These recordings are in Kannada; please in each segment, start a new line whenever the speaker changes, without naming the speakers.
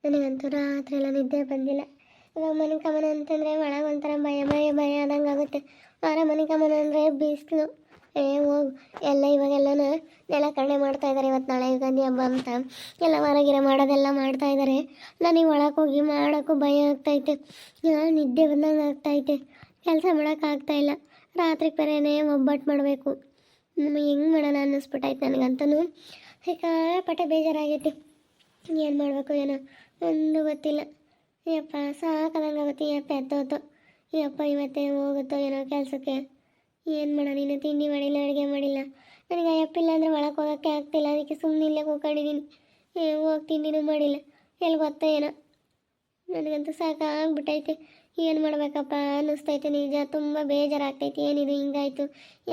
ನನಗಂತೂ ರಾತ್ರಿ ಎಲ್ಲ ನಿದ್ದೆ ಬಂದಿಲ್ಲ. ಇವಾಗ ಮನೆ ಕಮನ ಅಂತಂದರೆ ಒಳಗೆ ಒಂಥರ ಭಯ ಭಯ ಭಯ ಆದಂಗೆ ಆಗುತ್ತೆ. ಆರ ಮನೆ ಕಮನ ಅಂದರೆ ಬಿಸಿಲು. ಹೋಗು ಎಲ್ಲ ಇವಾಗೆಲ್ಲನ ನೆಲ ಕಣ್ಣೆ ಮಾಡ್ತಾಯಿದ್ದಾರೆ. ಇವತ್ತು ನಾಳೆ ಯುಗಾದಿ ಹಬ್ಬ ಅಂತ ಎಲ್ಲ ಹೊರಗಿರ ಮಾಡೋದೆಲ್ಲ ಮಾಡ್ತಾಯಿದ್ದಾರೆ. ನನಗೆ ಒಳಗೆ ಹೋಗಿ ಮಾಡೋಕ್ಕೂ ಭಯ ಆಗ್ತೈತೆ. ನಿದ್ದೆ ಬಂದಂಗೆ ಆಗ್ತೈತೆ. ಕೆಲಸ ಮಾಡೋಕ್ಕಾಗ್ತಾಯಿಲ್ಲ. ರಾತ್ರಿ ಬೇರೆನೇ ಒಬ್ಬಟ್ಟು ಮಾಡಬೇಕು. ನಮಗೆ ಹೆಂಗೆ ಮಾಡೋಣ ಅನ್ನಿಸ್ಬಿಟ್ಟೈತೆ ನನಗಂತೂ. ಸಿಕ್ಕಾಪಟ್ಟೆ ಬೇಜಾರಾಗೈತಿ. ಏನು ಮಾಡಬೇಕು ಏನೋ ಒಂದು ಗೊತ್ತಿಲ್ಲ. ಯಪ್ಪ ಸಾಕಾದಂಗೆ ಆಗುತ್ತೆ. ಯಪ್ಪ ಎತ್ತೋತು ಯಪ್ಪ ಇವತ್ತೇ ಹೋಗುತ್ತೋ ಏನೋ ಕೆಲಸಕ್ಕೆ. ಏನು ಮಾಡೋಣ, ನೀನು ತಿಂಡಿ ಮಾಡಿಲ್ಲ, ಅಡುಗೆ ಮಾಡಿಲ್ಲ. ನನಗೆ ಅಯ್ಯಪ್ಪಿಲ್ಲ ಅಂದರೆ ಒಳಗೆ ಹೋಗೋಕ್ಕೆ ಆಗ್ತಿಲ್ಲ. ಅದಕ್ಕೆ ಸುಮ್ಮನೆ ಇಲ್ಲೇ ಕೂತ್ಕೊಂಡಿದ್ದೀನಿ. ಹೋಗಿ ತಿಂಡಿನೂ ಮಾಡಿಲ್ಲ. ಎಲ್ಲಿ ಗೊತ್ತೋ ಏನೋ. ನನಗಂತೂ ಸಾಕಾಗ್ಬಿಟ್ಟೈತೆ. ಏನು ಮಾಡಬೇಕಪ್ಪ ಅನ್ನಿಸ್ತೈತೆ. ನಿಜ ತುಂಬ ಬೇಜಾರಾಗ್ತೈತೆ. ಏನಿದು ಹಿಂಗಾಯ್ತು,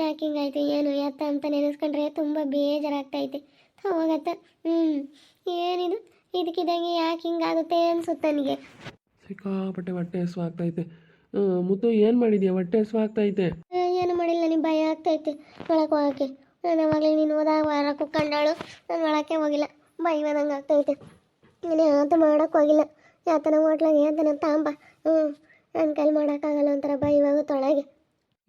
ಯಾಕೆ ಹಿಂಗಾಯ್ತು, ಏನು ಎತ್ತ ಅಂತ ನೆನೆಸ್ಕೊಂಡ್ರೆ ತುಂಬ ಬೇಜಾರಾಗ್ತೈತೆ. ಹೋಗತ್ತ ಏನಿದು ಇದಕ್ಕಿದಂಗೆ ಯಾಕೆ ಹಿಂಗಾಗುತ್ತೆ ಅನ್ಸುತ್ತೆ ನನಗೆ.
ಸಿಕ್ಕಾಪಟ್ಟೆ ಹೊಟ್ಟೆ ಹಸುವಾಗ್ತೈತೆ. ಮುತ್ತು ಏನು ಮಾಡಿದ್ಯಾ? ಹೊಟ್ಟೆ ಹಸುವಾಗ್ತೈತೆ.
ಏನು ಮಾಡಿಲ್ಲ, ನನಗೆ ಭಯ ಆಗ್ತೈತೆ ಒಳಗೆ ಹೋಗೋಕ್ಕೆ. ನಾನು ಅವಾಗಲೇ ನೀನು ಹೋದಾಗ ವಾರ ಕುಕ್ಕಂಡಾಳು. ನಾನು ಒಳಕ್ಕೆ ಹೋಗಿಲ್ಲ. ಭಯ ಬಂದಂಗೆ ಆಗ್ತೈತೆ. ನೀನು ಯಾತ ಮಾಡೋಕ್ಕೆ ಹೋಗಿಲ್ಲ. ಯಾತನ ಹೋಟ್ಲಾಗೆ ಯಾತನ ತಾಂಬ. ನನ್ನ ಕೈಲಿ ಮಾಡೋಕ್ಕಾಗಲ್ಲ. ಒಂಥರ ಭಯವಾಗುತ್ತೆ ಒಳಗೆ.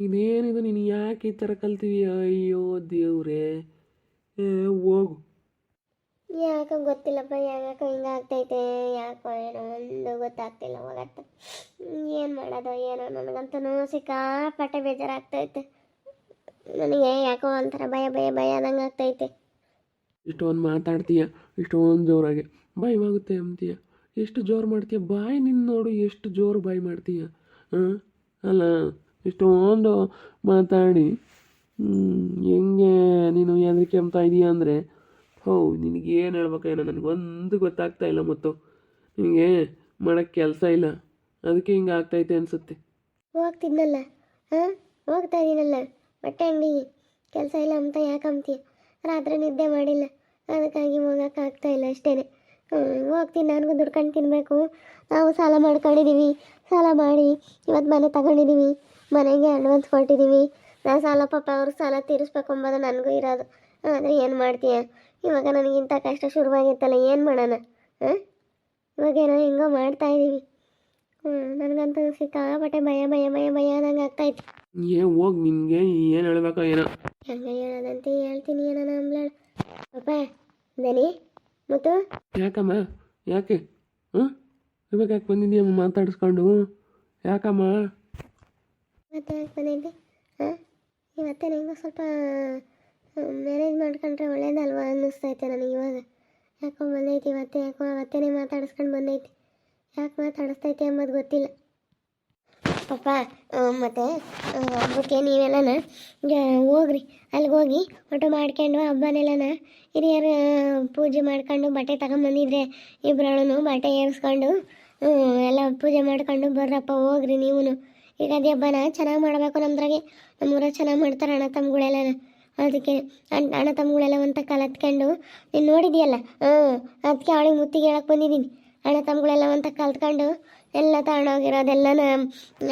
ಇದೇನಿದು, ನೀನು ಯಾಕೆ ಈ ಥರ ಕಲ್ತಿದೀಯ? ಅಯ್ಯೋ ದೇವ್ರೇ, ಹೋಗು.
ಯಾಕೋ ಗೊತ್ತಿಲ್ಲಪ್ಪ, ಯಾಕೋ ಹಿಂಗಾಗ್ತೈತೆ. ಯಾಕೋ ಏನೋ ಒಂದು ಗೊತ್ತಾಗ್ತಿಲ್ಲ. ಹೋಗತ್ತ ಏನು ಮಾಡೋದು ಏನೋ. ನನಗಂತೂ ಸಿಕ್ಕಾಪಟ್ಟೆ ಬೇಜಾರಾಗ್ತೈತೆ. ನನಗೆ ಯಾಕೋ ಒಂಥರ ಭಯ ಭಯ ಭಯ ಆದಂಗೆ ಆಗ್ತೈತೆ.
ಇಷ್ಟೊಂದು ಮಾತಾಡ್ತೀಯ, ಇಷ್ಟೊಂದು ಜೋರಾಗಿ ಭಯವಾಗುತ್ತೆ ಅಂತೀಯ. ಎಷ್ಟು ಜೋರು ಮಾಡ್ತೀಯ ಬಾಯಿ. ನಿನ್ನ ನೋಡು ಎಷ್ಟು ಜೋರು ಬಾಯಿ ಮಾಡ್ತೀಯ. ಅಲ್ಲ, ಇಷ್ಟೊಂದು ಮಾತಾಡಿ ಹೆಂಗೆ ನೀನು ಹೆದರಿಕೆ ಅಂಬ್ತಾ ಇದೀಯ ಅಂದರೆ ನಿನಗೇನು ಹೇಳ್ಬೇಕೇನೋ ನನಗೊಂದು ಗೊತ್ತಾಗ್ತಾ ಇಲ್ಲ. ಮತ್ತು ನಿನಗೆ ಮಾಡೋಕ್ಕೆ ಕೆಲಸ ಇಲ್ಲ, ಅದಕ್ಕೆ ಹಿಂಗೆ ಆಗ್ತೈತೆ ಅನಿಸುತ್ತೆ.
ಹೋಗ್ತಿದ್ನಲ್ಲ, ಹೋಗ್ತಾ ಇದ್ದೀನಲ್ಲ ಬಟ್ಟೆ ಅಂಗಡಿಗೆ. ಕೆಲಸ ಇಲ್ಲ ಅಂತ ಯಾಕೆ ಅಂತೀಯ? ರಾತ್ರಿ ನಿದ್ದೆ ಮಾಡಿಲ್ಲ, ಅದಕ್ಕಾಗಿ ಹೋಗೋಕ್ಕಾಗ್ತಾ ಇಲ್ಲ ಅಷ್ಟೇ. ಹೋಗ್ತೀನಿ, ನನಗೂ ದುಡ್ಕೊಂಡು ತಿನ್ನಬೇಕು. ನಾವು ಸಾಲ ಮಾಡ್ಕೊಂಡಿದ್ದೀವಿ. ಸಾಲ ಮಾಡಿ ಇವತ್ತು ಮನೆ ತಗೊಂಡಿದ್ದೀವಿ. ಮನೆಗೆ ಅಡ್ವಾನ್ಸ್ ಕೊಟ್ಟಿದ್ದೀವಿ. ನಾನು ಸಾಲ ಪಾಪ ಅವ್ರಿಗೆ ಸಾಲ ತೀರಿಸ್ಬೇಕು ಅಂಬೋದು ನನಗೂ ಇರೋದು. ಆದರೆ ಏನು ಮಾಡ್ತೀಯ? ಇವಾಗ ನನಗಿಂತ ಕಷ್ಟ ಶುರುವಾಗಿತ್ತಲ್ಲ, ಏನು ಮಾಡೋಣ? ಇವಾಗೇನೋ ಹೆಂಗೋ ಮಾಡ್ತಾಯಿದ್ದೀವಿ. ನನಗಂತೂ ಸಿಕ್ಕಾಪಟ್ಟೆ ಭಯ ಭಯ ಭಯ ಭಯ ಆದಂಗೆ ಆಗ್ತಾಯಿತ್ತು.
ಹೋಗಿ ನಿನಗೆ ಏನು ಹೇಳ್ಬೇಕೋ ಏನೋ.
ಹೆಂಗೆ ಹೇಳೋದಂತ ಹೇಳ್ತೀನಿ. ಏನೋ ಅಂಬ್ಲಾಳ ಪಾಪ ದನಿ ಮತ್ತು
ಯಾಕಮ್ಮ? ಯಾಕೆ ಇವಾಗ ಯಾಕೆ ಬಂದಿದ್ದೀಯಮ್ಮ ಮಾತಾಡಿಸ್ಕೊಂಡು? ಯಾಕಮ್ಮ
ಮತ್ತೆ ಯಾಕೆ ಬಂದಿದ್ದೆ? ಇವತ್ತೇ ಹೆಂಗೋ ಸ್ವಲ್ಪ ಮ್ಯಾನೇಜ್ ಮಾಡ್ಕೊಂಡ್ರೆ ಒಳ್ಳೇದಲ್ವಾ ಅನ್ನಿಸ್ತೈತೆ ನನಗೆ ಇವಾಗ. ಯಾಕೋ ಬಂದೈತಿ ಇವತ್ತೇ. ಯಾಕೋ ಅವತ್ತೇ ಮಾತಾಡಿಸ್ಕೊಂಡು ಬಂದೈತಿ. ಯಾಕೆ ಮಾತಾಡಿಸ್ತೈತೆ ಎಂಬುದು ಗೊತ್ತಿಲ್ಲ ಪಾಪ. ಮತ್ತು ಹಬ್ಬಕ್ಕೆ ನೀವೆಲ್ಲನ ಹೋಗ್ರಿ, ಅಲ್ಲಿಗೆ ಹೋಗಿ ಊಟ ಮಾಡ್ಕೊಂಡು ಹಬ್ಬನೆಲ್ಲನ ಹಿರಿಯರು ಪೂಜೆ ಮಾಡ್ಕೊಂಡು ಬಟ್ಟೆ ತಗೊಂಬಂದಿದ್ರೆ ಇಬ್ಬರಳು ಬಟ್ಟೆ ಏರಿಸ್ಕೊಂಡು ಎಲ್ಲ ಪೂಜೆ ಮಾಡ್ಕೊಂಡು ಬರ್ರಪ್ಪ. ಹೋಗ್ರಿ ನೀವು. ಯುಗಾದಿ ಹಬ್ಬನ ಚೆನ್ನಾಗಿ ಮಾಡಬೇಕು. ನಮ್ದ್ರಾಗೆ ನಮ್ಮೂರಾಗ ಚೆನ್ನಾಗಿ ಮಾಡ್ತಾರೆ ಅಣ್ಣ ತಮ್ಮಗಳೆಲ್ಲ. ಅದಕ್ಕೆ ಅಣ್ಣ ತಮ್ಮಗಳೆಲ್ಲ ಅಂತ ಕಲತ್ಕೊಂಡು ನೀನು ನೋಡಿದ್ಯಲ್ಲ. ಅದಕ್ಕೆ ಅವಳಿಗೆ ಮುತ್ತಿಗೆ ಹೇಳಕ್ಕೆ ಬಂದಿದ್ದೀನಿ. ಅಣ್ಣ ತಮ್ಮಗಳೆಲ್ಲ ಅಂತ ಕಲ್ತ್ಕೊಂಡು ಎಲ್ಲ ತಗೊಂಡೋಗಿರೋದೆಲ್ಲನ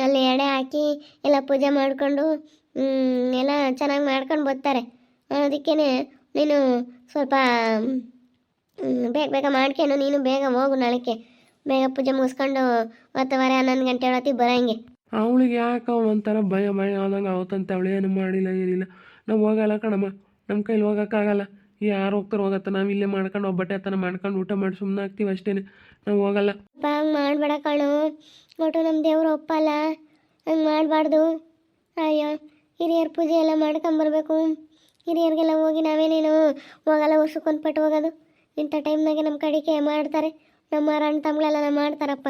ಅಲ್ಲಿ ಎಡೆ ಹಾಕಿ ಎಲ್ಲ ಪೂಜೆ ಮಾಡಿಕೊಂಡು ಎಲ್ಲ ಚೆನ್ನಾಗಿ ಮಾಡ್ಕೊಂಡು ಬರ್ತಾರೆ. ಅದಕ್ಕೇ ನೀನು ಸ್ವಲ್ಪ ಬೇಗ ಬೇಗ ಮಾಡ್ಕೊಂಡು ನೀನು ಬೇಗ ಹೋಗು. ನಾಳೆಗೆ ಬೇಗ ಪೂಜೆ ಮುಗಿಸ್ಕೊಂಡು 10:30-11 ಗಂಟೆ ಒಳತಿ ಬರೋಂಗೆ.
ಅವಳಿಗೆ ಯಾಕೆ ಒಂಥರ ಭಯ ಭಯ ಆದಂಗೆ ಅವತ್ತಂತೆ. ಅವಳು ಏನು ಮಾಡಿಲ್ಲ ಏನಿಲ್ಲ. ನಾವು ಹೋಗಲ್ಲ ಕಣಮ್ಮ, ನಮ್ಮ ಕೈಲಿ ಹೋಗೋಕ್ಕಾಗಲ್ಲ. ಯಾರು ಹೋಗ್ತಾರೆ ಹೋಗತ್ತ. ನಾವು ಇಲ್ಲೇ ಮಾಡ್ಕೊಂಡು ಒಬ್ಬಟ್ಟೆ ಹತ್ತನ ಮಾಡ್ಕೊಂಡು ಊಟ ಮಾಡಿ ಸುಮ್ಮನೆ ಆಗ್ತೀವಿ ಅಷ್ಟೇ. ನಾವು ಹೋಗಲ್ಲ.
ಹಂಗೆ ಮಾಡಬೇಡ ಕಣು. ಒಟ್ಟು ನಮ್ಮ ದೇವ್ರು ಒಪ್ಪಲ್ಲ. ಹಂಗೆ ಮಾಡಬಾರ್ದು. ಅಯ್ಯೋ, ಹಿರಿಯರ ಪೂಜೆ ಎಲ್ಲ ಮಾಡ್ಕೊಂಬರ್ಬೇಕು. ಹಿರಿಯರಿಗೆಲ್ಲ ಹೋಗಿ ನಾವೇನೇನು ಹೋಗಲ್ಲ. ವರ್ಷಕ್ಕೊಂದು ಪಟ್ಟು ಹೋಗೋದು. ಇಂಥ ಟೈಮ್ನಾಗೆ ನಮ್ಮ ಕಡೆಗೆ ಮಾಡ್ತಾರೆ. ನಮ್ಮ ಅಣ್ಣ ತಮ್ಮಗಳೆಲ್ಲ ಮಾಡ್ತಾರಪ್ಪ.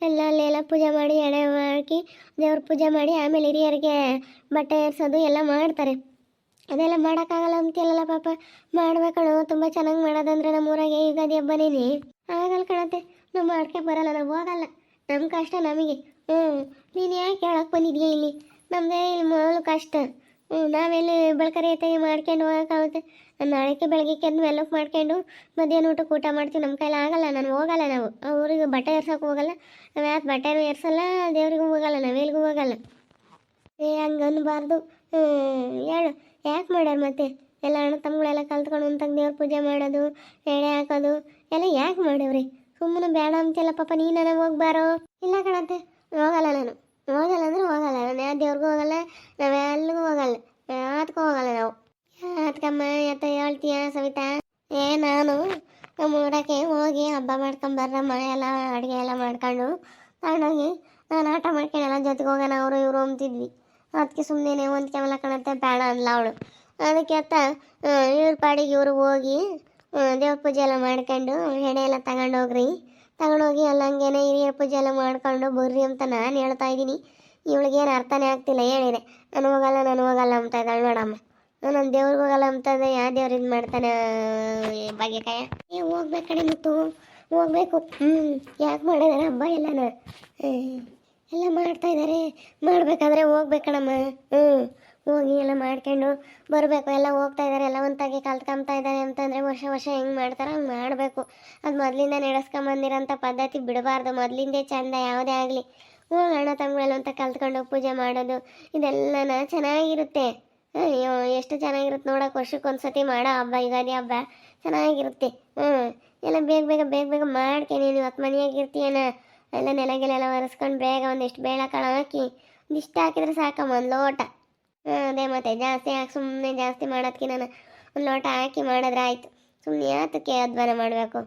ಎಲ್ಲ ಅಲ್ಲೆಲ್ಲ ಪೂಜೆ ಮಾಡಿ ಎಡೆ ಹಾಕಿ ದೇವ್ರ ಪೂಜೆ ಮಾಡಿ ಆಮೇಲೆ ಹಿರಿಯರಿಗೆ ಬಟ್ಟೆ ಏರ್ಸೋದು ಎಲ್ಲ ಮಾಡ್ತಾರೆ. ಅದೆಲ್ಲ ಮಾಡೋಕ್ಕಾಗಲ್ಲ ಅಂತೀಯಲ್ಲ ಪಾಪ. ಮಾಡ್ಬೇಕಣೋ. ತುಂಬ ಚೆನ್ನಾಗಿ ಮಾಡೋದಂದ್ರೆ ನಮ್ಮೂರಾಗೆ ಯುಗಾದಿ ಹಬ್ಬನೇನೆ ಆಗಲ್ಲ ಕಣತ್ತೆ. ನಾವು ಮಾಡ್ಕೆ ಬರಲ್ಲ, ನಾವು ಹೋಗಲ್ಲ. ನಮ್ಮ ಕಷ್ಟ ನಮಗೆ. ನೀನು ಯಾಕೆ ಹೇಳಕ್ಕೆ ಬಂದಿದ್ಯಾ ಇಲ್ಲಿ? ನಮ್ಮದೇ ಇಲ್ಲಿ ಮೊದಲು ಕಷ್ಟ. ನಾವೆಲ್ಲಿ ಬೆಳಕರಿ ಐತೆ ಮಾಡ್ಕೊಂಡು ಹೋಗೋಕ್ಕಾಗುತ್ತೆ? ನಾಳೆಗೆ ಬೆಳಗ್ಗೆ ಕೆದ್ದು ಮೆಲ್ಲಕ್ಕೆ ಮಾಡ್ಕೊಂಡು ಮಧ್ಯಾಹ್ನ ಊಟಕ್ಕೆ ಊಟ ಮಾಡ್ತೀವಿ. ನಮ್ಮ ಕೈಲಿ ಆಗಲ್ಲ. ನಾನು ಹೋಗಲ್ಲ. ನಾವು ಅವ್ರಿಗೆ ಬಟ್ಟೆ ಏರ್ಸೋಕೆ ಹೋಗಲ್ಲ. ನಾವು ಯಾಕೆ ಬಟ್ಟೆನೂ ಏರ್ಸಲ್ಲ, ದೇವ್ರಿಗೂ ಹೋಗಲ್ಲ, ನಾವೆಲ್ಗೂ ಹೋಗಲ್ಲ. ಹಂಗೆ ಅನ್ಬಾರ್ದು. ಹೇಳು ಯಾಕೆ ಮಾಡ್ಯಾರ ಮತ್ತೆ? ಎಲ್ಲ ಅಣ್ಣ ತಮ್ಮಗಳೆಲ್ಲ ಕಲ್ತ್ಕೊಂಡು ಅಂತಾಗ ದೇವ್ರ ಪೂಜೆ ಮಾಡೋದು, ಎಡೆ ಹಾಕೋದು ಎಲ್ಲ ಯಾಕೆ ಮಾಡಿವ್ರಿ? ಸುಮ್ಮನೆ ಬೇಡ ಅಂತೆಲ್ಲ ಪಾಪ ನೀನು ನನಗೆ ಹೋಗ್ಬಾರೋ. ಇಲ್ಲ ಕಣತ್ತೆ, ಹೋಗಲ್ಲ ನಾನು. ಹೋಗಲ್ಲ ಅಂದ್ರೆ ಹೋಗಲ್ಲ. ನಾನು ಯಾವ ದೇವ್ರಿಗೂ ಹೋಗಲ್ಲ, ನಾವು ಎಲ್ಲಿಗೂ ಹೋಗಲ್ಲ, ಯಾತ್ಗೂ ಹೋಗಲ್ಲ ನಾವು. ಯಾತ್ಕಮ್ಮ ಯಾತ ಹೇಳ್ತೀಯ ಸವಿತಾ? ನಾನು ನಮ್ಮ ಊರಕ್ಕೆ ಹೋಗಿ ಹಬ್ಬ ಮಾಡ್ಕೊಂಬರ್ರಮ್ಮ, ಎಲ್ಲ ಅಡುಗೆ ಎಲ್ಲ ಮಾಡ್ಕೊಂಡು ತಗೊಂಡೋಗಿ ನಾನು ಆಟ ಮಾಡ್ಕೊಂಡೆಲ್ಲ ಜೊತೆಗೆ ಹೋಗೋಣ ಅವರು ಇವರು ಅಂತಿದ್ವಿ. ಅದಕ್ಕೆ ಸುಮ್ಮನೆ ಹೊಂದ್ಕೊಂಬಲ್ಲ ಕಣತ್ತೆ, ಬೇಡ ಅನ್ಲ ಅವಳು. ಅದಕ್ಕೆ ಅತ್ತ ಇವ್ರ ಪಾಡಿಗೆ ಇವರು ಹೋಗಿ ದೇವ್ರ ಪೂಜೆ ಎಲ್ಲ ಮಾಡ್ಕೊಂಡು ಎಡೆ ಎಲ್ಲ ತಗೊಂಡೋಗ್ರಿ, ತಗೊಂಡೋಗಿ ಎಲ್ಲ ಹಂಗೇನೆ ಹಿರಿಯರ ಪೂಜೆ ಎಲ್ಲ ಮಾಡ್ಕೊಂಡು ಬರ್ರಿ ಅಂತ ನಾನು ಹೇಳ್ತಾ ಇದ್ದೀನಿ. ಇವಳಿಗೇನು ಅರ್ಥನೇ ಆಗ್ತಿಲ್ಲ. ಹೇಳಿದೆ ನಾನು ಹೋಗಲ್ಲ ಅಂತ ಇದ್ದಾಳೆ ನೋಡಮ್ಮ. ನಾನು ದೇವ್ರಿಗೆ ಹೋಗಲ್ಲ ಅಂತಂದ್ರೆ ಯಾವ ದೇವ್ರು ಇದು ಮಾಡ್ತಾನೆ ಭಾಗ್ಯಕಾಯ? ಹೋಗ್ಬೇಕು ಕಡೆ ಮುತ್ತು, ಹೋಗ್ಬೇಕು. ಯಾಕೆ ಮಾಡಿದಾರೆ ಹಬ್ಬ ಎಲ್ಲನ? ಎಲ್ಲ ಮಾಡ್ತಾ ಇದ್ದಾರೆ, ಮಾಡಬೇಕಾದ್ರೆ ಹೋಗ್ಬೇಕು ಕಣಮ್ಮ. ಹೋಗಿ ಎಲ್ಲ ಮಾಡ್ಕೊಂಡು ಬರಬೇಕು. ಎಲ್ಲ ಹೋಗ್ತಾ ಇದ್ದಾರೆ, ಎಲ್ಲ ಒಂತಾಗಿ ಕಲ್ತ್ಕೊಂಬ್ತಾ ಇದ್ದಾರೆ ಅಂತಂದರೆ ವರ್ಷ ಹೆಂಗೆ ಮಾಡ್ತಾರೆ ಹಂಗೆ ಮಾಡಬೇಕು. ಅದು ಮೊದಲಿಂದ ನಡೆಸ್ಕೊಂಬಂದಿರೋಂಥ ಪದ್ಧತಿ ಬಿಡಬಾರ್ದು. ಮೊದಲಿಂದೇ ಚಂದ ಯಾವುದೇ ಆಗಲಿ. ಅಣ್ಣ ತಮ್ಮಗಳು ಅಂತ ಕಲ್ತ್ಕೊಂಡು ಪೂಜೆ ಮಾಡೋದು ಇದೆಲ್ಲನ ಚೆನ್ನಾಗಿರುತ್ತೆ. ಅಯ್ಯೋ ಎಷ್ಟು ಚೆನ್ನಾಗಿರುತ್ತೆ ನೋಡೋಕೆ. ವರ್ಷಕ್ಕೊಂದ್ಸತಿ ಮಾಡೋ ಹಬ್ಬ ಯುಗಾದಿ ಹಬ್ಬ ಚೆನ್ನಾಗಿರುತ್ತೆ. ಎಲ್ಲ ಬೇಗ ಮಾಡ್ತೀನಿ. ನೀವು ಇವತ್ತು ಮನೆಯಾಗಿರ್ತೀಯನ, ಎಲ್ಲ ನೆಲಗೆಲ್ಲ ಒರೆಸ್ಕೊಂಡು ಬೇಗ ಒಂದಿಷ್ಟು ಬೇಳೆ ಕಾಳು ಹಾಕಿ ಒಂದಿಷ್ಟು ಹಾಕಿದ್ರೆ ಸಾಕಮ್ಮ, ಒಂದು ಲೋಟ. ಅದೇ ಮತ್ತೆ ಜಾಸ್ತಿ ಹಾಕಿ ಸುಮ್ಮನೆ ಜಾಸ್ತಿ ಮಾಡೋದಕ್ಕೆ ನಾನು ಒಂದು ಲೋಟ ಹಾಕಿ ಮಾಡಿದ್ರೆ ಆಯಿತು. ಸುಮ್ಮನೆ ಯಾತಕ್ಕೆ ಅಧ್ವಾನ ಮಾಡಬೇಕು?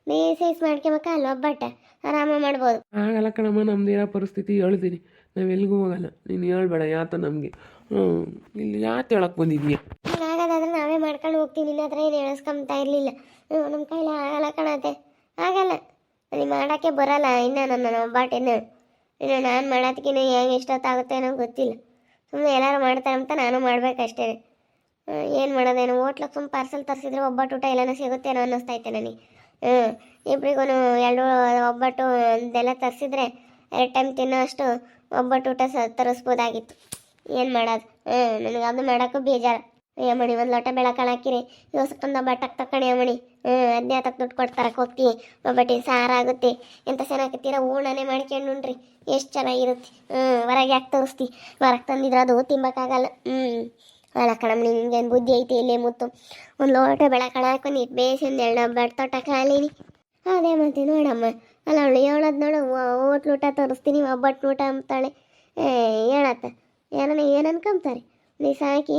ಬೇಸೈಸ್ ಮಾಡ್ಕೊಬೇಕ ಅಲ್ಲಿ ಒಬ್ಬಟ್ಟ ಆರಾಮ ಮಾಡ್ಬೋದು.
ಆಗಲ್ಲ ಕಣಮ್ಮ, ನಮ್ದಿರೋ ಪರಿಸ್ಥಿತಿ ಹೇಳ್ತೀನಿ. ನಾವು ಎಲ್ಲಿಗೂ ಹೋಗಲ್ಲ. ನೀನು ಹೇಳ್ಬೇಡ ಯಾತ ನಮಗೆ. ಇಲ್ಲಿ ಯಾತ ಹೇಳಕ್ಕೆ ಬಂದಿದ್ದೀಯ?
ಆಗೋದಾದ್ರೆ ನಾವೇ ಮಾಡ್ಕೊಂಡು ಹೋಗ್ತೀವಿ. ನಿನ್ನ ಹತ್ರ ಏನು ಎಳಿಸ್ಕೊಂತ ಇರಲಿಲ್ಲ. ನಮ್ಮ ಕೈಲಿ ಆಗಲ್ಲ ಕಣತೆ, ಆಗಲ್ಲ. ನನಗೆ ಮಾಡೋಕ್ಕೆ ಬರಲ್ಲ ಇನ್ನು ನನ್ನ ಒಬ್ಬಟ್ಟಿನ. ಇನ್ನು ನಾನು ಮಾಡೋದಕ್ಕಿನ್ನ ಹೆಂಗೆ ಎಷ್ಟೊತ್ತಾಗುತ್ತೆ ಅನ್ನೋ ಗೊತ್ತಿಲ್ಲ. ಸುಮ್ಮನೆ ಎಲ್ಲರೂ ಮಾಡ್ತಾರೆ ಅಂತ ನಾನು ಮಾಡಬೇಕಷ್ಟೇ. ಏನು ಮಾಡೋದೇನು, ಹೋಟ್ಲಿಗೆ ಸುಮ್ಮನೆ ಪಾರ್ಸಲ್ ತರಿಸಿದ್ರೆ ಒಬ್ಬಟ್ಟು ಊಟ ಎಲ್ಲನೂ ಸಿಗುತ್ತೇನೋ ಅನ್ನಿಸ್ತೈತೆ ನನಗೆ. ಇಬ್ಬರಿಗೂ ಎರಡು ಒಬ್ಬಟ್ಟು ಒಂದೆಲ್ಲ ತರಿಸಿದ್ರೆ 2 ಟೈಮ್ ತಿನ್ನೋ ಅಷ್ಟು ಒಬ್ಬಟ್ಟು ಊಟ ತರಿಸ್ಬೋದಾಗಿತ್ತು. ಏನು ಮಾಡೋದು? ನನಗೆ ಅದು ಮಾಡೋಕ್ಕೂ ಬೇಜಾರು. ಅಮ್ಮಣಿ ಒಂದು ಲೋಟ ಬೆಳಕಾಳು ಹಾಕಿರಿ, ಇವಸಕ್ಕೊಂದು ಒಬ್ಬಟ್ಟು ತಕ್ಕಣಿ ಅಮ್ಮಣಿ. ಅದನ್ನೇ ತಕ್ಕ ದುಡ್ಡು ಕೊಡ್ತಾರಕ್ಕೆ ಹೋಗ್ತೀವಿ. ಒಬ್ಬಟ್ಟಿನ ಸಾರಾಗುತ್ತೆ, ಎಂತ ಚೆನ್ನಾಗಿತ್ತೀರ ಊಣನೇ ಮಾಡ್ಕೊಂಡು ಉಣ್ರಿ, ಎಷ್ಟು ಚೆನ್ನಾಗಿರುತ್ತೆ. ಹೊರಗೆ ಯಾಕೆ ತೋರಿಸ್ತಿ? ಹೊರಗೆ ತಂದಿದ್ರೆ ಅದು ತಿಂಬಕ್ಕಾಗಲ್ಲ. ಅಲ್ಲ ಕಣಮ್ಮನಿ, ನಿನ್ಗೇನು ಬುದ್ಧಿ ಐತಿ ಇಲ್ಲೇ ಮುತ್ತು? ಒಂದು ಲೋಟ ಬೆಳಕಾಳು ಹಾಕೊಂಡು ಇಟ್ಟು ಬೇಯಿಸಿಂದ 2 ಒಬ್ಬಟ್ಟು ತೊಟ್ಟ ಖಾಲಿನಿ. ಅದೇ ಮತ್ತೆ ನೋಡಮ್ಮ, ಅಲ್ಲ ಅವಳು ಹೇಳೋದು ನೋಡು, ಹೋಟ್ಲು ಊಟ ತೋರಿಸ್ತೀನಿ ಒಬ್ಬಟ್ಟು ಊಟ ಅಂತಾಳೆ. ಹೇಳತ್ತ ಏನು ಅನ್ಕೊಂತಾರೆ? ನೀವು ಸಾಕಿ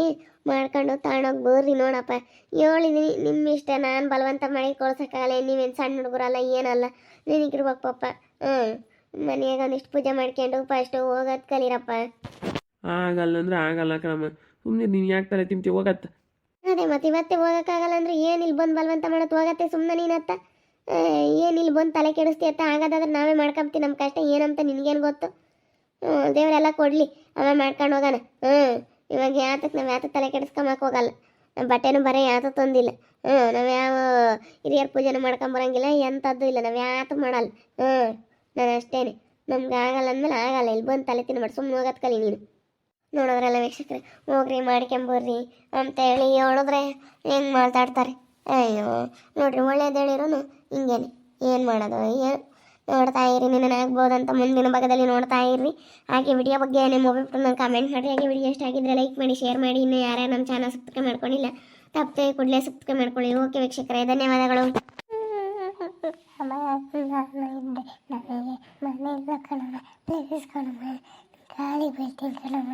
ಮಾಡ್ಕೊಂಡು ತಗೊಂಡೋಗಿ ಬರ್ರಿ. ನೋಡಪ್ಪ ಹೇಳಿದೀನಿ, ನಿಮ್ಮ ಇಷ್ಟ. ನಾನು ಬಲವಂತ ಮಾಡಿ ಕೊಳ್ಸೋಕ್ಕಾಗಲ್ಲ. ನೀವೇನು ಸಣ್ಣ ಹುಡುಗರಲ್ಲ ಏನಲ್ಲ, ನಿನಗಿರ್ಬೇಕು ಪಾಪ. ಮನೆಯಾಗ ಒಂದಿಷ್ಟು ಪೂಜೆ ಮಾಡ್ಕೊಂಡು ಫಸ್ಟು ಹೋಗೋದು ಕಲೀರಪ್ಪ.
ಆಗಲ್ಲ ಅಂದ್ರೆ ಆಗಲ್ಲ ಕಣಮ್ಮ, ಸುಮ್ಮನೆ ನೀನು ಯಾಕೆ ತಲೆ ತಿಂತೀವಿ? ಹೋಗತ್ತ.
ಅದೇ ಮತ್ತೆ ಇವತ್ತೇ ಹೋಗೋಕ್ಕಾಗಲ್ಲ ಅಂದ್ರೆ ಏನು ಇಲ್ಲಿ ಬಂದು ಬಲವಂತ ಮಾಡೋದು? ಹೋಗತ್ತೆ ಸುಮ್ಮನೆ ನೀನತ್ತ. ಏನು ಇಲ್ಲಿ ಬಂದು ತಲೆ ಕೆಡಿಸ್ತೀಯತ್ತ? ಆಗೋದಾದ್ರೆ ನಾವೇ ಮಾಡ್ಕೊಂಬ್ತೀವಿ. ನಮ್ಮ ಕಷ್ಟ ಏನಂತ ನಿನಗೇನು ಗೊತ್ತು? ದೇವರೆಲ್ಲ ಕೊಡಲಿ, ಅವೇ ಮಾಡ್ಕೊಂಡು ಹೋಗೋಣ. ಇವಾಗ ಯಾತಕ್ಕೆ ನಾವು ಯಾತಕ್ಕೆ ತಲೆ ಕೆಡಿಸ್ಕೊಂಬಕ್ಕೆ ಹೋಗಲ್ಲ. ನಮ್ಮ ಬಟ್ಟೆನೂ ಬರೀ ಯಾತ ತಂದಿಲ್ಲ. ನಾವು ಯಾವ ಹಿರಿಯರ ಪೂಜೆನೂ ಮಾಡ್ಕೊಂಬರಂಗಿಲ್ಲ, ಎಂಥದ್ದು ಇಲ್ಲ. ನಾವು ಯಾತಕ್ಕೆ ಮಾಡಲ್ಲ. ನಾನು ಅಷ್ಟೇನೆ. ನಮ್ಗೆ ಆಗಲ್ಲ ಅಂದಮೇಲೆ ಆಗಲ್ಲ. ಇಲ್ಲಿ ಬಂದು ತಲೆ ತಿನ್ನಬೇಡ, ಸುಮ್ಮನೆ ಹೋಗೋದು ಕಲಿ ನೀನು. ನೋಡೋದ್ರಲ್ಲ ವೀಕ್ಷಕರೇ, ಹೋಗ್ರಿ ಮಾಡ್ಕೊಂಬರ್ರಿ ಅಂತ ಹೇಳಿ ಹೇಳಿದ್ರೆ ಹೆಂಗೆ ಮಾತಾಡ್ತಾರೆ. ಅಯ್ಯೋ ನೋಡ್ರಿ, ಒಳ್ಳೇದು ಹೇಳಿರೋನು ಹಿಂಗೇನೆ. ಏನು ಮಾಡೋದು? ಏನು ನೋಡ್ತಾ ಇರಿ, ನಿನ್ನ ಆಗ್ಬೋದಂತ ಮುಂದಿನ ಭಾಗದಲ್ಲಿ ನೋಡ್ತಾ ಇರ್ರಿ. ಹಾಗೆ ವಿಡಿಯೋ ಬಗ್ಗೆ ನಿಮ್ಮ ಅಭಿಪ್ರಾಯ ಕಮೆಂಟ್ ಮಾಡಿ. ಹಾಗೆ ವಿಡಿಯೋ ಇಷ್ಟ ಆಗಿದ್ರೆ ಲೈಕ್ ಮಾಡಿ, ಶೇರ್ ಮಾಡಿ. ಇನ್ನು ಯಾರ್ಯಾರು ನಮ್ಮ ಚಾನಲ್ ಸಬ್ಸ್ಕ್ರೈಬ್ ಮಾಡ್ಕೊಂಡಿಲ್ಲ ತಪ್ಪದೆ ಕೂಡಲೇ ಸಬ್ಸ್ಕ್ರೈಬ್ ಮಾಡ್ಕೊಳ್ಳಿ. ಓಕೆ ವೀಕ್ಷಕರೇ, ಧನ್ಯವಾದಗಳು. ಪ್ಲೀಸ್ ಕಣಮ್ಮ, ಗಾಳಿ ಬೀಳ್ತೀನಿ ಕಣಮ್ಮ.